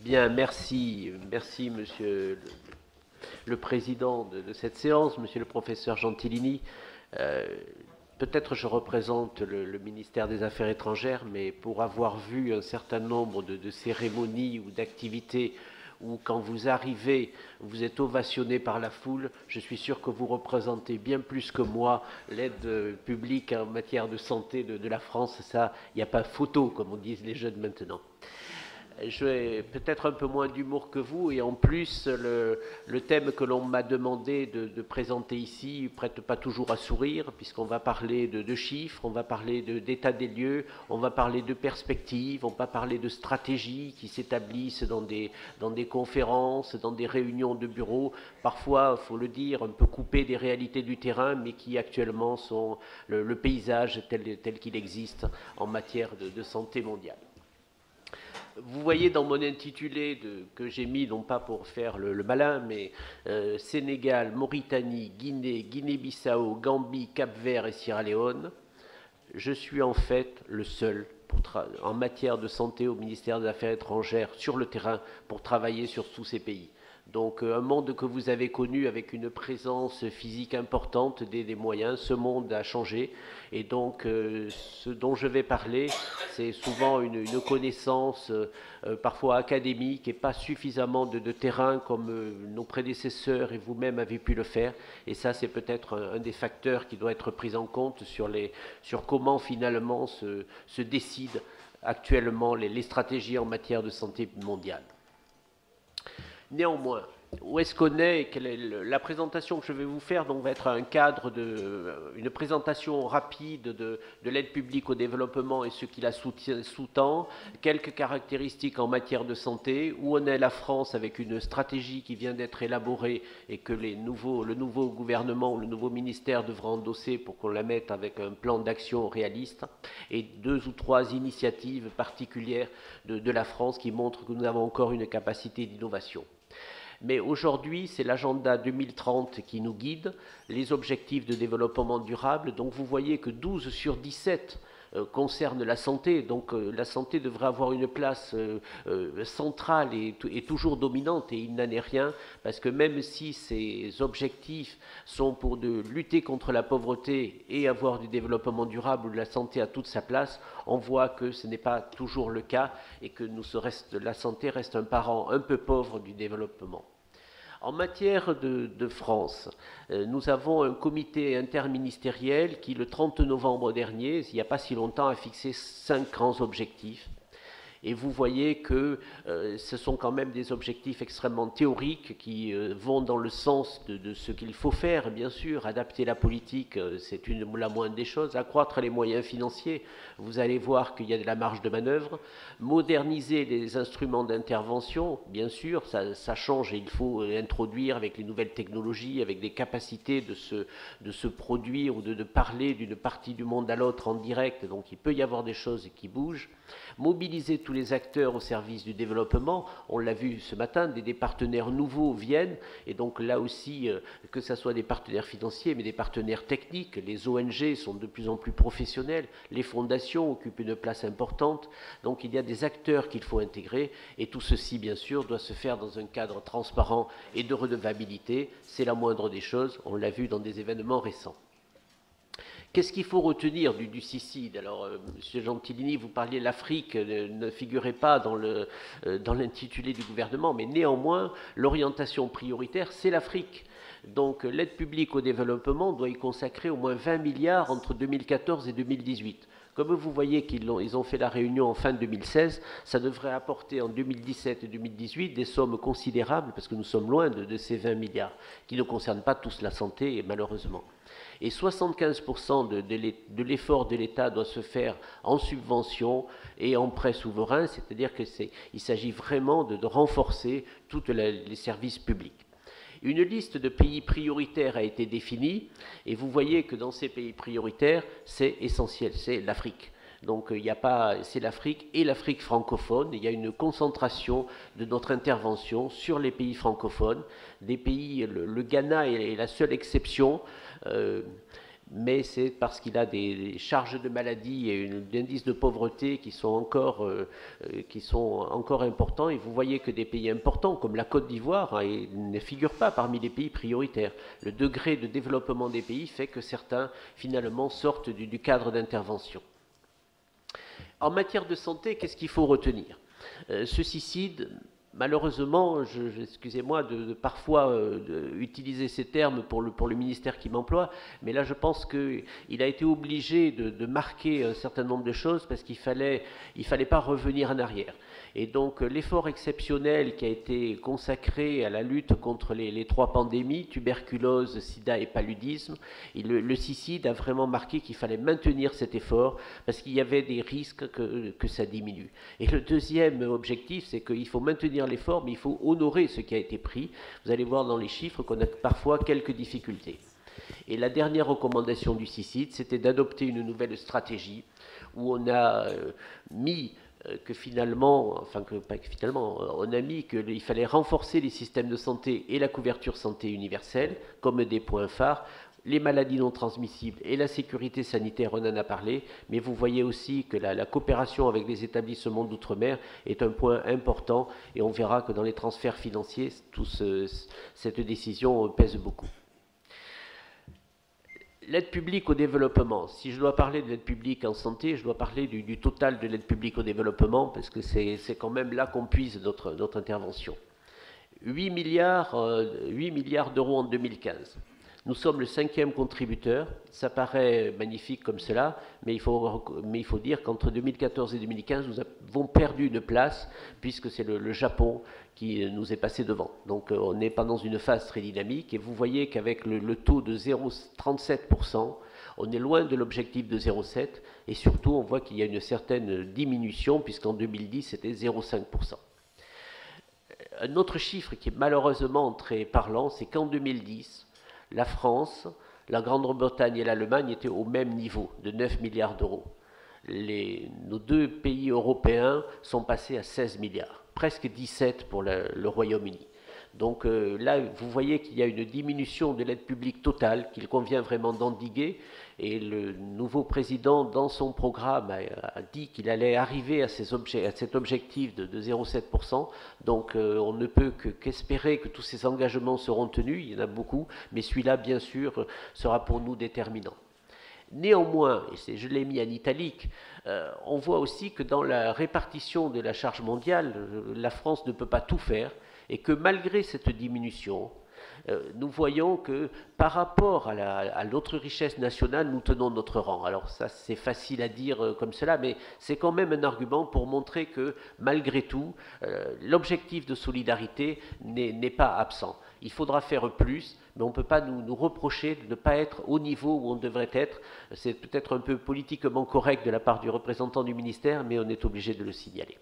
Bien, merci, Monsieur le Président de cette séance, Monsieur le Professeur Gentilini. Euh, Peut-être je représente le ministère des Affaires étrangères, mais pour avoir vu un certain nombre de cérémonies ou d'activités où quand vous arrivez, vous êtes ovationné par la foule, je suis sûr que vous représentez bien plus que moi l'aide publique en matière de santé de la France. Ça, il n'y a pas photo, comme on dit les jeunes maintenant. J'ai peut-être un peu moins d'humour que vous et en plus le thème que l'on m'a demandé de présenter ici ne prête pas toujours à sourire puisqu'on va parler de chiffres, on va parler d'état des lieux, on va parler de perspectives, on va parler de stratégies qui s'établissent dans des conférences, dans des réunions de bureaux, parfois, il faut le dire, un peu coupées des réalités du terrain mais qui actuellement sont le paysage tel qu'il existe en matière de santé mondiale. Vous voyez dans mon intitulé que j'ai mis, non pas pour faire le malin, mais Sénégal, Mauritanie, Guinée, Guinée-Bissau, Gambie, Cap-Vert et Sierra Leone, je suis en fait le seul en matière de santé au ministère des Affaires étrangères sur le terrain pour travailler sur tous ces pays. Donc un monde que vous avez connu avec une présence physique importante des moyens, ce monde a changé. Et donc ce dont je vais parler, c'est souvent une connaissance parfois académique et pas suffisamment de terrain comme nos prédécesseurs et vous-même avez pu le faire. Et ça, c'est peut-être un des facteurs qui doit être pris en compte sur comment finalement se décident actuellement les stratégies en matière de santé mondiale. Néanmoins, où est-ce qu'on est, la présentation que je vais vous faire donc, va être un cadre une présentation rapide de l'aide publique au développement et ce qui la sous-tend, quelques caractéristiques en matière de santé, où en est la France avec une stratégie qui vient d'être élaborée et que le nouveau gouvernement ou le nouveau ministère devra endosser pour qu'on la mette avec un plan d'action réaliste, et 2 ou 3 initiatives particulières de la France qui montrent que nous avons encore une capacité d'innovation. Mais aujourd'hui, c'est l'agenda 2030 qui nous guide, les objectifs de développement durable. Donc vous voyez que 12 sur 17 concernent la santé. Donc la santé devrait avoir une place centrale et toujours dominante, et il n'en est rien, parce que même si ces objectifs sont pour lutter contre la pauvreté et avoir du développement durable où la santé a toute sa place, on voit que ce n'est pas toujours le cas et que la santé reste un parent un peu pauvre du développement. En matière de France, nous avons un comité interministériel qui, le 30 novembre dernier, il n'y a pas si longtemps, a fixé 5 grands objectifs. Et vous voyez que ce sont quand même des objectifs extrêmement théoriques qui vont dans le sens de ce qu'il faut faire, bien sûr. Adapter la politique, c'est la moindre des choses. Accroître les moyens financiers, vous allez voir qu'il y a de la marge de manœuvre. Moderniser les instruments d'intervention, bien sûr, ça change et il faut introduire avec les nouvelles technologies, avec des capacités de se produire ou de parler d'une partie du monde à l'autre en direct. Donc il peut y avoir des choses qui bougent. Mobiliser tous les acteurs au service du développement, on l'a vu ce matin, des partenaires nouveaux viennent, et donc là aussi, que ce soit des partenaires financiers, mais des partenaires techniques, les ONG sont de plus en plus professionnels, les fondations occupent une place importante, donc il y a des acteurs qu'il faut intégrer, et tout ceci, bien sûr, doit se faire dans un cadre transparent et de redevabilité, c'est la moindre des choses, on l'a vu dans des événements récents. Qu'est-ce qu'il faut retenir du CICID? Alors, M. Gentilini, vous parliez de l'Afrique, ne figurait pas dans l'intitulé du gouvernement, mais néanmoins, l'orientation prioritaire, c'est l'Afrique. Donc, l'aide publique au développement doit y consacrer au moins 20 milliards entre 2014 et 2018. Comme vous voyez qu'ils ont fait la réunion en fin 2016, ça devrait apporter en 2017 et 2018 des sommes considérables, parce que nous sommes loin de ces 20 milliards, qui ne concernent pas tous la santé, malheureusement. Et 75% de l'effort de l'État doit se faire en subvention et en prêt souverain, c'est-à-dire qu'il s'agit vraiment de renforcer tous les services publics. Une liste de pays prioritaires a été définie, et vous voyez que dans ces pays prioritaires, c'est essentiel, c'est l'Afrique. Donc il n'y a pas, c'est l'Afrique et l'Afrique francophone. Il y a une concentration de notre intervention sur les pays francophones. Des pays, le Ghana est la seule exception. mais c'est parce qu'il a des charges de maladie et un indice de pauvreté qui sont encore importants. Et vous voyez que des pays importants, comme la Côte d'Ivoire, hein, ne figurent pas parmi les pays prioritaires. Le degré de développement des pays fait que certains, finalement, sortent du cadre d'intervention. En matière de santé, qu'est-ce qu'il faut retenir? Ce suicide, malheureusement, excusez-moi de parfois utiliser ces termes pour le ministère qui m'emploie, mais là je pense qu'il a été obligé de marquer un certain nombre de choses parce qu'il fallait pas revenir en arrière. Et donc l'effort exceptionnel qui a été consacré à la lutte contre les trois pandémies, tuberculose, sida et paludisme, le suicide a vraiment marqué qu'il fallait maintenir cet effort parce qu'il y avait des risques que ça diminue. Et le deuxième objectif, c'est qu'il faut maintenir l'effort, mais il faut honorer ce qui a été pris. Vous allez voir dans les chiffres qu'on a parfois quelques difficultés. Et la dernière recommandation du CICID, c'était d'adopter une nouvelle stratégie où on a mis on a mis qu'il fallait renforcer les systèmes de santé et la couverture santé universelle comme des points phares. Les maladies non transmissibles et la sécurité sanitaire, on en a parlé, mais vous voyez aussi que la coopération avec les établissements d'outre-mer est un point important et on verra que dans les transferts financiers, cette décision pèse beaucoup. L'aide publique au développement. Si je dois parler de l'aide publique en santé, je dois parler du total de l'aide publique au développement, parce que c'est quand même là qu'on puise notre intervention. 8 milliards d'euros en 2015. Nous sommes le 5e contributeur. Ça paraît magnifique comme cela, mais il faut dire qu'entre 2014 et 2015, nous avons perdu une place, puisque c'est le Japon qui nous est passé devant. Donc on n'est pas dans une phase très dynamique, et vous voyez qu'avec le taux de 0,37%, on est loin de l'objectif de 0,7%, et surtout on voit qu'il y a une certaine diminution, puisqu'en 2010 c'était 0,5%. Un autre chiffre qui est malheureusement très parlant, c'est qu'en 2010, la France, la Grande-Bretagne et l'Allemagne étaient au même niveau, de 9 milliards d'euros. Nos deux pays européens sont passés à 16 milliards, presque 17 pour le Royaume-Uni. Donc là, vous voyez qu'il y a une diminution de l'aide publique totale qu'il convient vraiment d'endiguer. Et le nouveau président, dans son programme, a dit qu'il allait arriver à cet objectif de 0,7%. Donc on ne peut qu'espérer que tous ces engagements seront tenus. Il y en a beaucoup, mais celui-là, bien sûr, sera pour nous déterminant. Néanmoins, et je l'ai mis en italique, on voit aussi que dans la répartition de la charge mondiale, la France ne peut pas tout faire, et que malgré cette diminution, nous voyons que par rapport à notre richesse nationale, nous tenons notre rang. Alors ça, c'est facile à dire comme cela, mais c'est quand même un argument pour montrer que malgré tout, l'objectif de solidarité n'est pas absent. Il faudra faire plus, mais on ne peut pas nous reprocher de ne pas être au niveau où on devrait être. C'est peut-être un peu politiquement correct de la part du représentant du ministère, mais on est obligé de le signaler.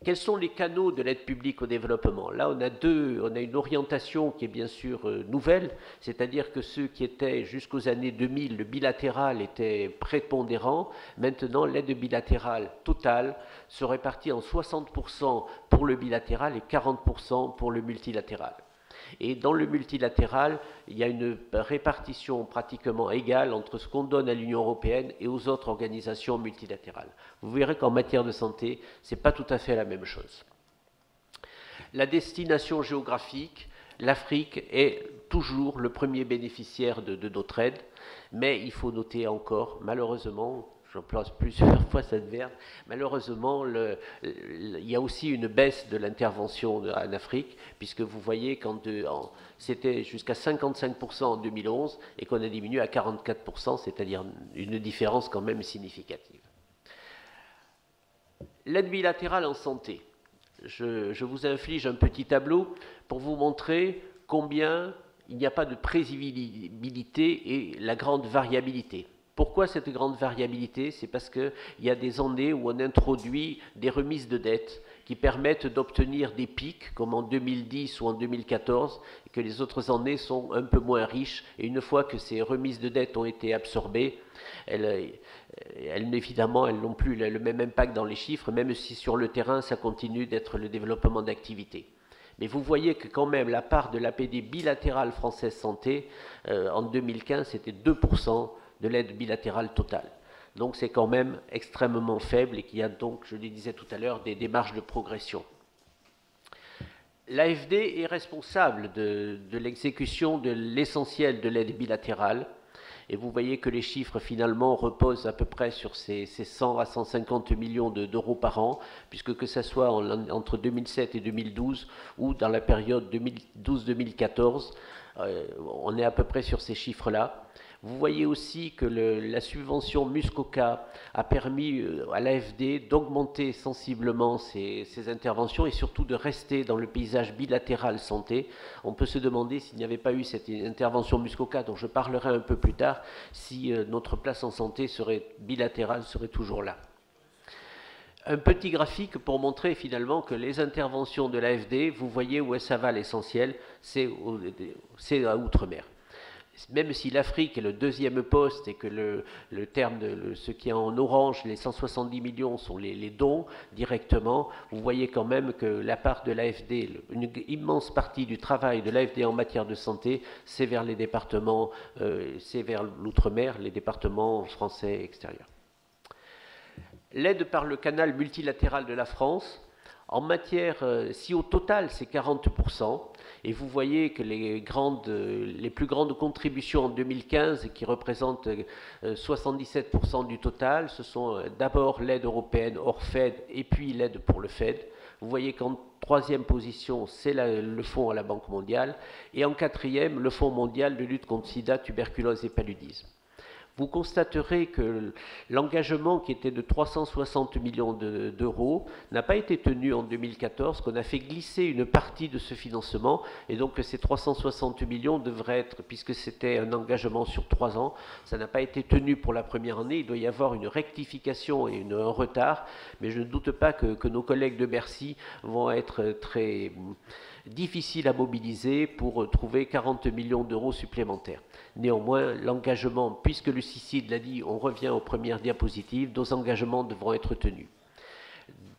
Quels sont les canaux de l'aide publique au développement? Là, on a une orientation qui est bien sûr nouvelle, c'est-à-dire que ceux qui étaient jusqu'aux années 2000, le bilatéral était prépondérant. Maintenant, l'aide bilatérale totale se répartit en 60% pour le bilatéral et 40% pour le multilatéral. Et dans le multilatéral, il y a une répartition pratiquement égale entre ce qu'on donne à l'Union européenne et aux autres organisations multilatérales. Vous verrez qu'en matière de santé, ce n'est pas tout à fait la même chose. La destination géographique, l'Afrique est toujours le premier bénéficiaire de notre aide, mais il faut noter encore, malheureusement, j'emploie plusieurs fois cette verbe, malheureusement, il y a aussi une baisse de l'intervention en Afrique, puisque vous voyez quand c'était jusqu'à 55% en 2011 et qu'on a diminué à 44%, c'est-à-dire une différence quand même significative. L'aide bilatérale en santé. Je vous inflige un petit tableau pour vous montrer combien il n'y a pas de prévisibilité et la grande variabilité. Pourquoi cette grande variabilité? C'est parce qu'il y a des années où on introduit des remises de dettes qui permettent d'obtenir des pics, comme en 2010 ou en 2014, et que les autres années sont un peu moins riches. Et une fois que ces remises de dettes ont été absorbées, évidemment, elles n'ont plus le même impact dans les chiffres, même si sur le terrain, ça continue d'être le développement d'activités. Mais vous voyez que quand même la part de l'APD bilatérale française santé, en 2015, c'était 2% de l'aide bilatérale totale. Donc c'est quand même extrêmement faible et qu'il y a donc, je le disais tout à l'heure, des marges de progression. L'AFD est responsable de l'exécution de l'essentiel de l'aide bilatérale. Et vous voyez que les chiffres finalement reposent à peu près sur ces 100 à 150 millions d'euros par an, puisque que ce soit entre 2007 et 2012 ou dans la période 2012-2014, on est à peu près sur ces chiffres-là. Vous voyez aussi que la subvention Muskoka a permis à l'AFD d'augmenter sensiblement ses interventions et surtout de rester dans le paysage bilatéral santé. On peut se demander s'il n'y avait pas eu cette intervention Muskoka, dont je parlerai un peu plus tard, si notre place en santé serait bilatérale, serait toujours là. Un petit graphique pour montrer finalement que les interventions de l'AFD, vous voyez où ça va l'essentiel, c'est à Outre-mer. Même si l'Afrique est le deuxième poste et que le terme de ce qui est en orange, les 170 millions sont les dons directement, vous voyez quand même que la part de l'AFD, une immense partie du travail de l'AFD en matière de santé, c'est vers les départements, c'est vers l'outre-mer, les départements français extérieurs. L'aide par le canal multilatéral de la France, en matière, si au total c'est 40%, et vous voyez que les plus grandes contributions en 2015, qui représentent 77% du total, ce sont d'abord l'aide européenne hors Fed et puis l'aide pour le Fed. Vous voyez qu'en troisième position, c'est le fonds à la Banque mondiale, et en quatrième, le Fonds mondial de lutte contre sida, tuberculose et paludisme. Vous constaterez que l'engagement qui était de 360 millions d'euros n'a pas été tenu en 2014, qu'on a fait glisser une partie de ce financement, et donc que ces 360 millions devraient être, puisque c'était un engagement sur 3 ans, ça n'a pas été tenu pour la première année, il doit y avoir une rectification et un retard, mais je ne doute pas que nos collègues de Bercy vont être très difficiles à mobiliser pour trouver 40 millions d'euros supplémentaires. Néanmoins, l'engagement, puisque le CICID l'a dit, on revient aux premières diapositives, nos engagements devront être tenus.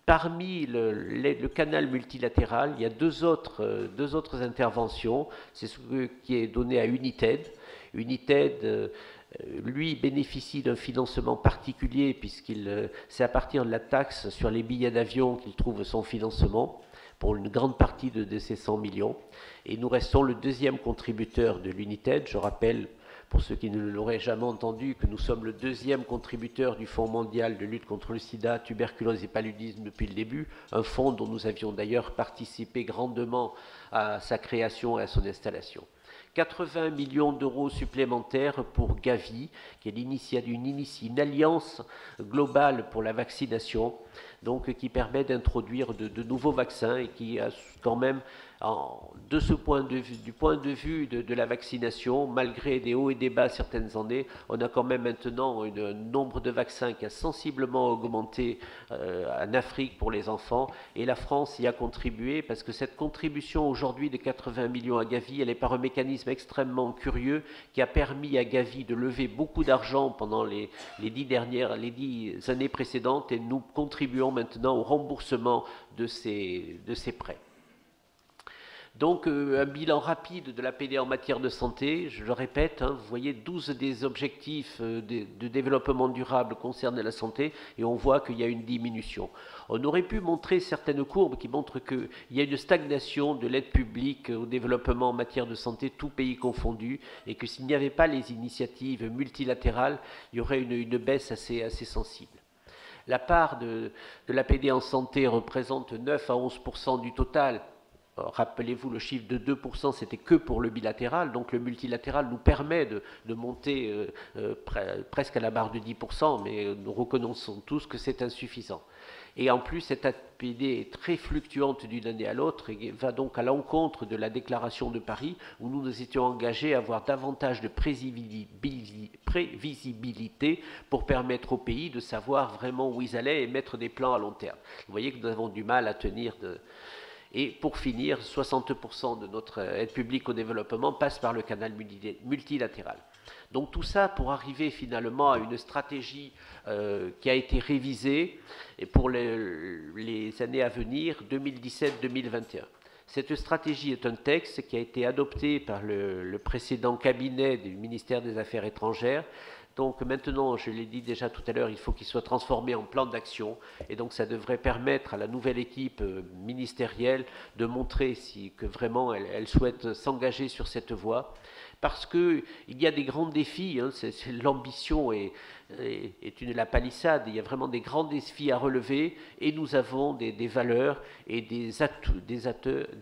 Parmi le canal multilatéral, il y a deux autres interventions. C'est ce qui est donné à United. United, lui, bénéficie d'un financement particulier, c'est à partir de la taxe sur les billets d'avion qu'il trouve son financement, pour une grande partie de ces 100 millions. Et nous restons le deuxième contributeur de l'United. Je rappelle, pour ceux qui ne l'auraient jamais entendu, que nous sommes le deuxième contributeur du Fonds mondial de lutte contre le sida, tuberculose et paludisme depuis le début, un fonds dont nous avions d'ailleurs participé grandement à sa création et à son installation. 80 millions d'euros supplémentaires pour Gavi, qui est une alliance globale pour la vaccination, donc qui permet d'introduire de nouveaux vaccins et qui a quand même, du point de vue de la vaccination, malgré des hauts et des bas certaines années, on a quand même maintenant un nombre de vaccins qui a sensiblement augmenté en Afrique pour les enfants, et la France y a contribué, parce que cette contribution aujourd'hui de 80 millions à Gavi, elle est par un mécanisme extrêmement curieux qui a permis à Gavi de lever beaucoup d'argent pendant les 10 années précédentes, et nous contribuons maintenant au remboursement de ces prêts. Donc, un bilan rapide de l'APD en matière de santé, je le répète, vous voyez, 12 des objectifs de développement durable concernent la santé, et on voit qu'il y a une diminution. On aurait pu montrer certaines courbes qui montrent qu'il y a une stagnation de l'aide publique au développement en matière de santé, tous pays confondus, et que s'il n'y avait pas les initiatives multilatérales, il y aurait une baisse assez sensible. La part de l'APD en santé représente 9 à 11% du total. Rappelez-vous, le chiffre de 2%, c'était que pour le bilatéral, donc le multilatéral nous permet de monter presque à la barre de 10%, mais nous reconnaissons tous que c'est insuffisant. Et en plus, cette APD est très fluctuante d'une année à l'autre et va donc à l'encontre de la déclaration de Paris, où nous nous étions engagés à avoir davantage de prévisibilité pour permettre aux pays de savoir vraiment où ils allaient et mettre des plans à long terme. Vous voyez que nous avons du mal à tenir Et pour finir, 60% de notre aide publique au développement passe par le canal multilatéral. Donc tout ça pour arriver finalement à une stratégie qui a été révisée et pour les années à venir, 2017-2021. Cette stratégie est un texte qui a été adopté par le précédent cabinet du ministère des Affaires étrangères. Donc maintenant, je l'ai dit déjà tout à l'heure, il faut qu'il soit transformé en plan d'action. Et donc ça devrait permettre à la nouvelle équipe ministérielle de montrer que vraiment elle souhaite s'engager sur cette voie. Parce qu'il y a des grands défis, hein, l'ambition est la palissade, il y a vraiment des grands défis à relever et nous avons des valeurs et des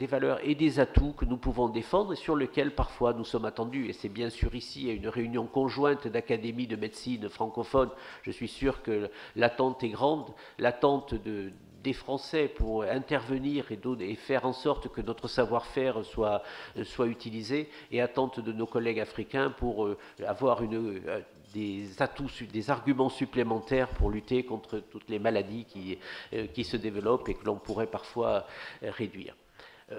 valeurs et des atouts que nous pouvons défendre et sur lesquels parfois nous sommes attendus. Et c'est bien sûr ici, à une réunion conjointe d'académies de médecine francophones, je suis sûr que l'attente est grande, l'attente des Français pour intervenir et faire en sorte que notre savoir-faire soit utilisé, et attente de nos collègues africains pour avoir des atouts, des arguments supplémentaires pour lutter contre toutes les maladies qui se développent et que l'on pourrait parfois réduire.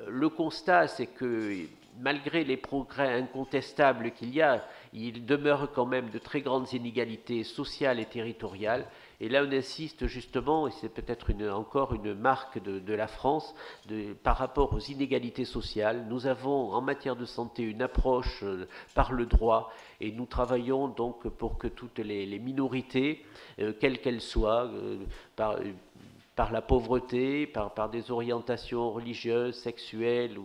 Le constat, c'est que malgré les progrès incontestables qu'il y a, il demeure quand même de très grandes inégalités sociales et territoriales. Et là, on insiste justement, et c'est peut-être encore une marque de la France, par rapport aux inégalités sociales. Nous avons en matière de santé une approche par le droit, et nous travaillons donc pour que toutes les minorités, quelles qu'elles soient, par la pauvreté, par des orientations religieuses, sexuelles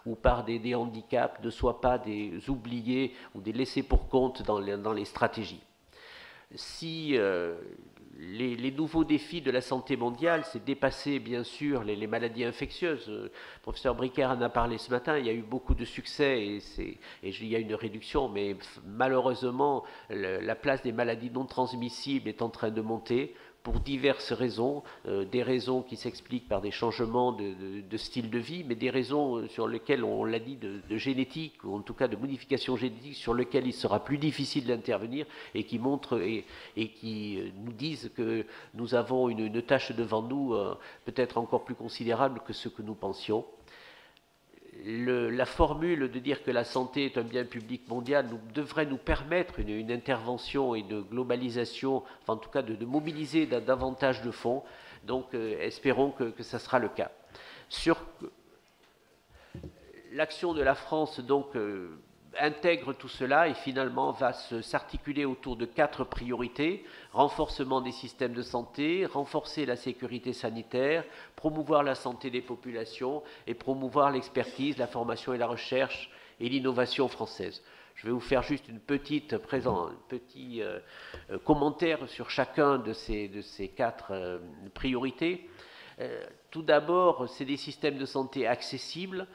ou par des handicaps, ne soient pas des oubliés ou des laissés pour compte dans les stratégies. Si les nouveaux défis de la santé mondiale, c'est dépasser bien sûr les maladies infectieuses. Le professeur Bricaire en a parlé ce matin, il y a eu beaucoup de succès et il y a une réduction, mais malheureusement la place des maladies non transmissibles est en train de monter pour diverses raisons, des raisons qui s'expliquent par des changements de style de vie, mais des raisons sur lesquelles, on l'a dit, de génétique, ou en tout cas de modification génétique, sur lesquelles il sera plus difficile d'intervenir et qui montrent et qui nous disent que nous avons une tâche devant nous peut-être encore plus considérable que ce que nous pensions. La formule de dire que la santé est un bien public mondial devrait nous permettre une intervention et de globalisation, enfin en tout cas de mobiliser davantage de fonds. Donc espérons que ça sera le cas. Sur l'action de la France, donc, intègre tout cela et finalement va s'articuler autour de 4 priorités: renforcement des systèmes de santé, renforcer la sécurité sanitaire, promouvoir la santé des populations et promouvoir l'expertise, la formation et la recherche et l'innovation française. Je vais vous faire juste un petit commentaire sur chacun de ces 4 priorités. Tout d'abord, c'est des systèmes de santé accessibles.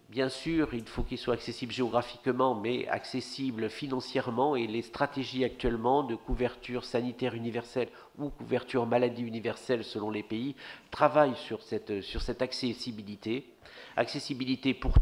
Bien sûr, il faut qu'ils soient accessibles géographiquement, mais accessibles financièrement, et les stratégies actuellement de couverture sanitaire universelle ou couverture maladie universelle selon les pays travaillent sur cette accessibilité. Accessibilité pour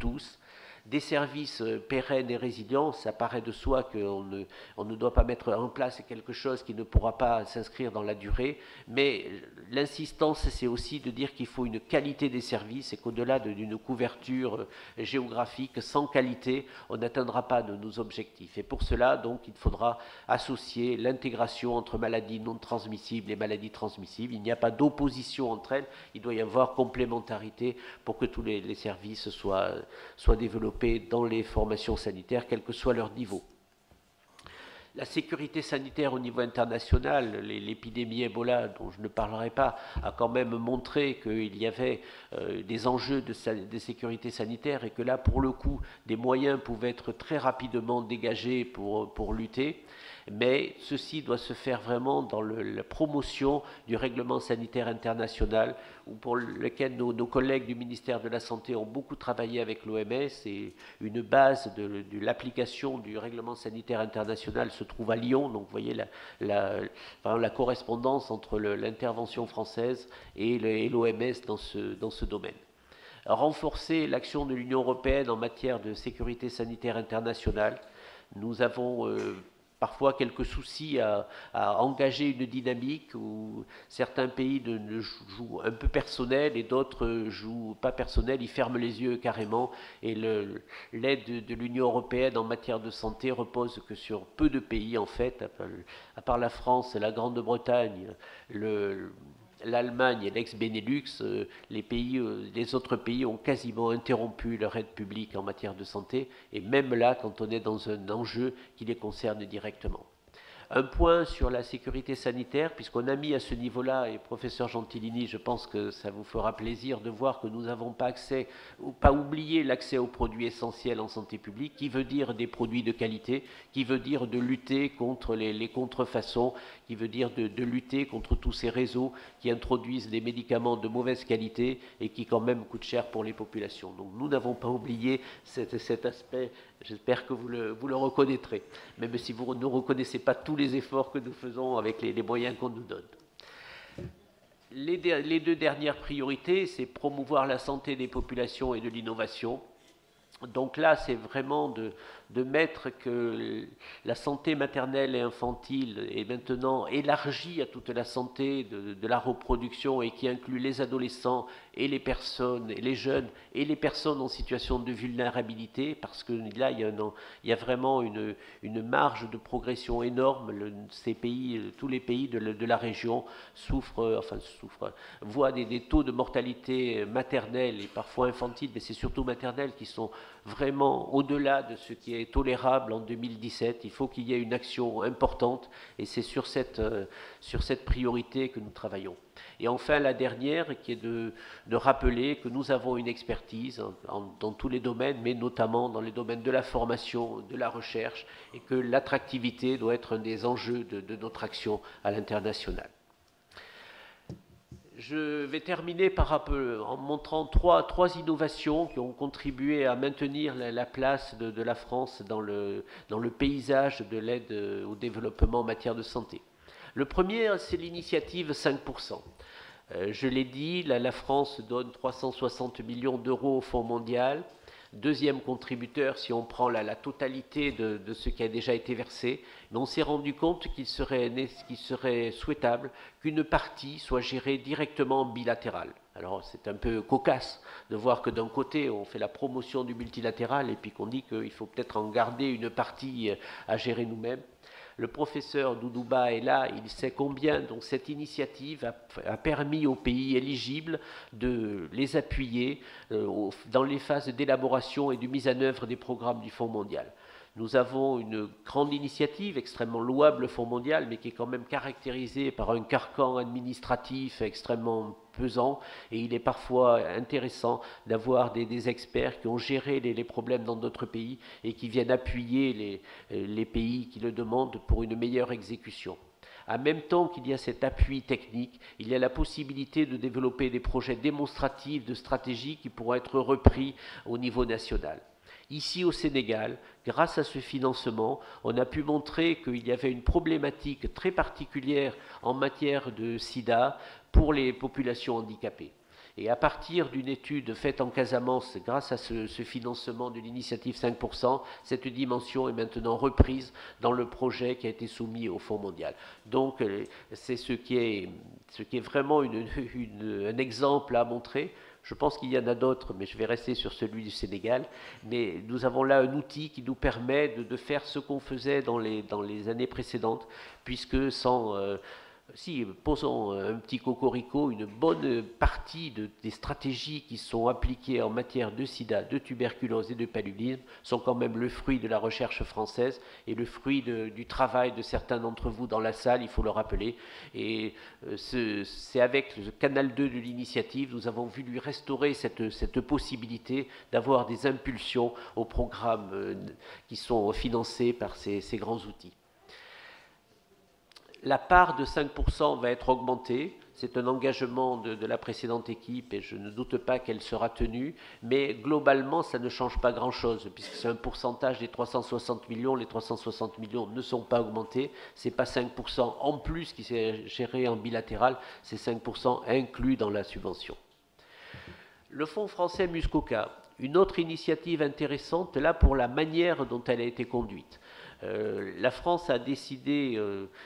tous. Des services pérennes et résilients, ça paraît de soi qu'on ne doit pas mettre en place quelque chose qui ne pourra pas s'inscrire dans la durée, mais l'insistance, c'est aussi de dire qu'il faut une qualité des services et qu'au-delà d'une couverture géographique, sans qualité, on n'atteindra pas de nos objectifs. Et pour cela, donc, il faudra associer l'intégration entre maladies non transmissibles et maladies transmissibles. Il n'y a pas d'opposition entre elles, il doit y avoir complémentarité pour que tous les services soient développés dans les formations sanitaires, quel que soit leur niveau. La sécurité sanitaire au niveau international, l'épidémie Ebola, dont je ne parlerai pas, a quand même montré qu'il y avait des enjeux de sécurité sanitaire et que là, pour le coup, des moyens pouvaient être très rapidement dégagés pour lutter. Mais ceci doit se faire vraiment dans la promotion du règlement sanitaire international, pour lequel nos collègues du ministère de la Santé ont beaucoup travaillé avec l'OMS, et une base de l'application du règlement sanitaire international se trouve à Lyon. Donc vous voyez la correspondance entre l'intervention française et l'OMS dans ce domaine. Renforcer l'action de l'Union européenne en matière de sécurité sanitaire internationale. Nous avons parfois quelques soucis à engager une dynamique où certains pays jouent un peu personnel et d'autres jouent pas personnel, ils ferment les yeux carrément, et l'aide de l'Union européenne en matière de santé repose que sur peu de pays en fait, à part la France, la Grande-Bretagne, l'Allemagne et l'ex-Benelux, les autres pays ont quasiment interrompu leur aide publique en matière de santé, et même là, quand on est dans un enjeu qui les concerne directement. Un point sur la sécurité sanitaire, puisqu'on a mis à ce niveau-là, et professeur Gentilini, je pense que ça vous fera plaisir de voir que nous n'avons pas accès, ou pas oublié l'accès aux produits essentiels en santé publique, qui veut dire des produits de qualité, qui veut dire de lutter contre les contrefaçons, qui veut dire de lutter contre tous ces réseaux qui introduisent des médicaments de mauvaise qualité et qui quand même coûtent cher pour les populations. Donc nous n'avons pas oublié cet aspect. J'espère que vous le reconnaîtrez, même si vous ne reconnaissez pas tous les efforts que nous faisons avec les moyens qu'on nous donne. Les deux dernières priorités, c'est promouvoir la santé des populations et de l'innovation. Donc là, c'est vraiment de mettre que la santé maternelle et infantile est maintenant élargie à toute la santé de la reproduction et qui inclut les adolescents et les personnes, et les jeunes et les personnes en situation de vulnérabilité, parce que là, il y a vraiment une marge de progression énorme. Tous les pays de la région voient des taux de mortalité maternelle et parfois infantile, mais c'est surtout maternelle qui sont vraiment au-delà de ce qui est tolérable en 2017. Il faut qu'il y ait une action importante et c'est sur cette priorité que nous travaillons. Et enfin, la dernière, qui est de rappeler que nous avons une expertise dans tous les domaines, mais notamment dans les domaines de la formation, de la recherche, et que l'attractivité doit être un des enjeux de notre action à l'international. Je vais terminer en montrant trois innovations qui ont contribué à maintenir la place de la France dans le paysage de l'aide au développement en matière de santé. Le premier, c'est l'initiative 5%. Je l'ai dit, la France donne 360 millions d'euros au Fonds mondial. Deuxième contributeur, si on prend la totalité de ce qui a déjà été versé, mais on s'est rendu compte qu'il serait souhaitable qu'une partie soit gérée directement en bilatéral. Alors c'est un peu cocasse de voir que d'un côté on fait la promotion du multilatéral et puis qu'on dit qu'il faut peut-être en garder une partie à gérer nous-mêmes. Le professeur Doudouba est là, il sait combien donc cette initiative a permis aux pays éligibles de les appuyer dans les phases d'élaboration et de mise en œuvre des programmes du Fonds mondial. Nous avons une grande initiative, extrêmement louable, le Fonds mondial, mais qui est quand même caractérisée par un carcan administratif extrêmement pesant, et il est parfois intéressant d'avoir des experts qui ont géré les problèmes dans d'autres pays et qui viennent appuyer les pays qui le demandent pour une meilleure exécution. En même temps qu'il y a cet appui technique, il y a la possibilité de développer des projets démonstratifs de stratégie qui pourront être repris au niveau national. Ici au Sénégal, grâce à ce financement, on a pu montrer qu'il y avait une problématique très particulière en matière de sida pour les populations handicapées. Et à partir d'une étude faite en Casamance, grâce à ce financement de l'initiative 5%, cette dimension est maintenant reprise dans le projet qui a été soumis au Fonds mondial. Donc c'est ce qui est vraiment un exemple à montrer. Je pense qu'il y en a d'autres, mais je vais rester sur celui du Sénégal. Mais nous avons là un outil qui nous permet de faire ce qu'on faisait dans les années précédentes, puisque posons un petit cocorico, une bonne partie des stratégies qui sont appliquées en matière de sida, de tuberculose et de paludisme sont quand même le fruit de la recherche française et le fruit du travail de certains d'entre vous dans la salle, il faut le rappeler. Et c'est avec le canal 2 de l'initiative, nous avons voulu restaurer cette possibilité d'avoir des impulsions aux programmes qui sont financés par ces grands outils. La part de 5% va être augmentée. C'est un engagement de la précédente équipe et je ne doute pas qu'elle sera tenue. Mais globalement, ça ne change pas grand-chose puisque c'est un pourcentage des 360 millions. Les 360 millions ne sont pas augmentés. Ce n'est pas 5% en plus qui s'est géré en bilatéral. C'est 5% inclus dans la subvention. Le Fonds français Muskoka, une autre initiative intéressante là pour la manière dont elle a été conduite. La France a décidé,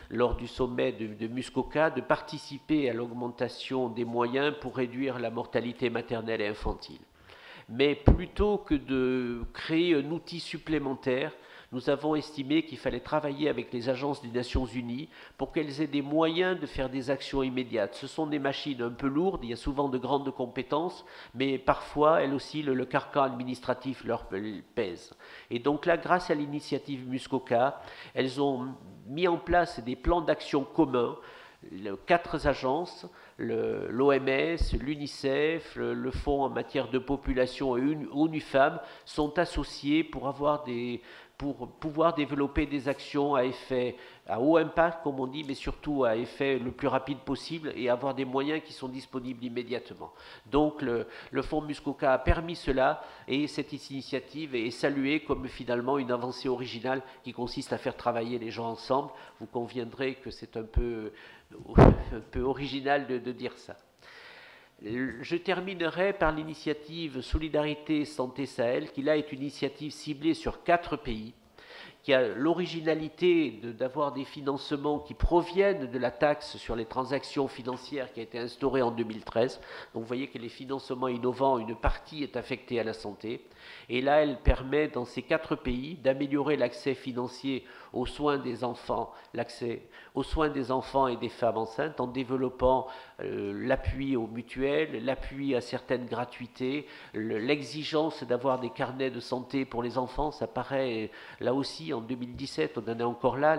lors du sommet de Muskoka, de participer à l'augmentation des moyens pour réduire la mortalité maternelle et infantile. Mais plutôt que de créer un outil supplémentaire, nous avons estimé qu'il fallait travailler avec les agences des Nations Unies pour qu'elles aient des moyens de faire des actions immédiates. Ce sont des machines un peu lourdes, il y a souvent de grandes compétences, mais parfois, elles aussi, le carcan administratif leur pèse. Et donc là, grâce à l'initiative Muskoka, elles ont mis en place des plans d'action communs, 4 agences, l'OMS, l'UNICEF, le Fonds en matière de population et ONU Femmes sont associés pour pouvoir développer des actions à effet, à haut impact, comme on dit, mais surtout à effet le plus rapide possible et avoir des moyens qui sont disponibles immédiatement. Donc le Fonds Muskoka a permis cela et cette initiative est saluée comme finalement une avancée originale qui consiste à faire travailler les gens ensemble. Vous conviendrez que c'est un peu original de dire ça. Je terminerai par l'initiative Solidarité Santé Sahel, qui là est une initiative ciblée sur 4 pays, qui a l'originalité d'avoir des financements qui proviennent de la taxe sur les transactions financières qui a été instaurée en 2013. Donc vous voyez que les financements innovants, une partie est affectée à la santé. Et là, elle permet dans ces 4 pays d'améliorer l'accès financier aux soins des enfants, l'accès aux soins des enfants et des femmes enceintes en développant l'appui aux mutuelles, l'appui à certaines gratuités, l'exigence d'avoir des carnets de santé pour les enfants. Ça paraît là aussi en 2017, on en est encore là,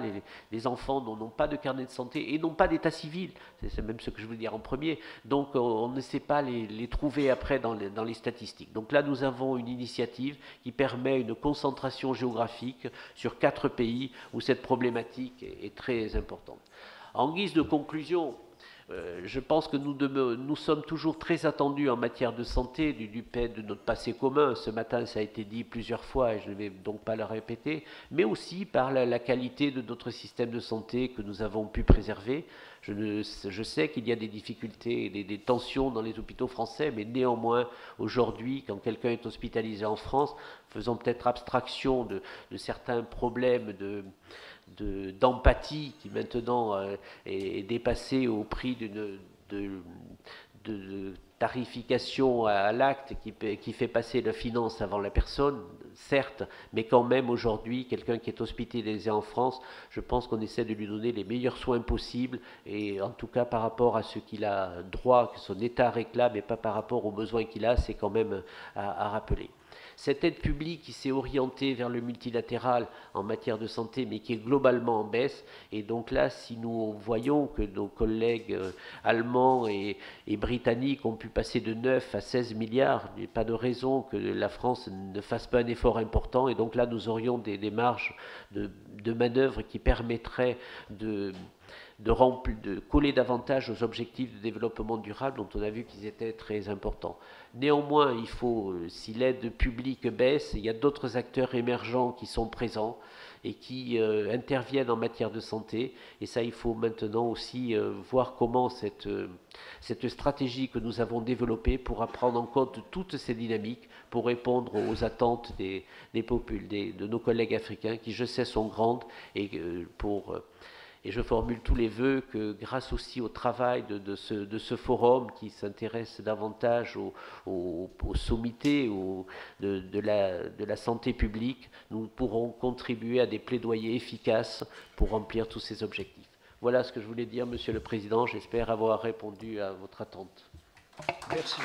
les enfants n'ont pas de carnet de santé et n'ont pas d'état civil, c'est même ce que je voulais dire en premier, donc on ne sait pas les trouver après dans les statistiques. Donc là nous avons une initiative qui permet une concentration géographique sur 4 pays où cette problématique est très importante. En guise de conclusion, je pense que nous sommes toujours très attendus en matière de santé du fait de notre passé commun. Ce matin, ça a été dit plusieurs fois et je ne vais donc pas le répéter, mais aussi par la qualité de notre système de santé que nous avons pu préserver. Je sais qu'il y a des difficultés et des tensions dans les hôpitaux français, mais néanmoins, aujourd'hui, quand quelqu'un est hospitalisé en France, faisons peut-être abstraction de certains problèmes d'empathie qui maintenant est dépassée au prix de tarification à l'acte qui fait passer la finance avant la personne, certes, mais quand même aujourd'hui, quelqu'un qui est hospitalisé en France, je pense qu'on essaie de lui donner les meilleurs soins possibles, et en tout cas par rapport à ce qu'il a droit, que son État réclame, et pas par rapport aux besoins qu'il a, c'est quand même à rappeler. Cette aide publique qui s'est orientée vers le multilatéral en matière de santé, mais qui est globalement en baisse. Et donc là, si nous voyons que nos collègues allemands et britanniques ont pu passer de 9 à 16 milliards, il n'y a pas de raison que la France ne fasse pas un effort important. Et donc là, nous aurions des marges de manœuvre qui permettraient de coller davantage aux objectifs de développement durable dont on a vu qu'ils étaient très importants. Néanmoins, il faut, si l'aide publique baisse, il y a d'autres acteurs émergents qui sont présents et qui interviennent en matière de santé. Et ça, il faut maintenant aussi voir comment cette stratégie que nous avons développée pourra prendre en compte toutes ces dynamiques pour répondre aux attentes de nos collègues africains qui, je sais, sont grandes et je formule tous les vœux que grâce aussi au travail de ce forum qui s'intéresse davantage aux sommités de la santé publique, nous pourrons contribuer à des plaidoyers efficaces pour remplir tous ces objectifs. Voilà ce que je voulais dire, Monsieur le Président. J'espère avoir répondu à votre attente. Merci.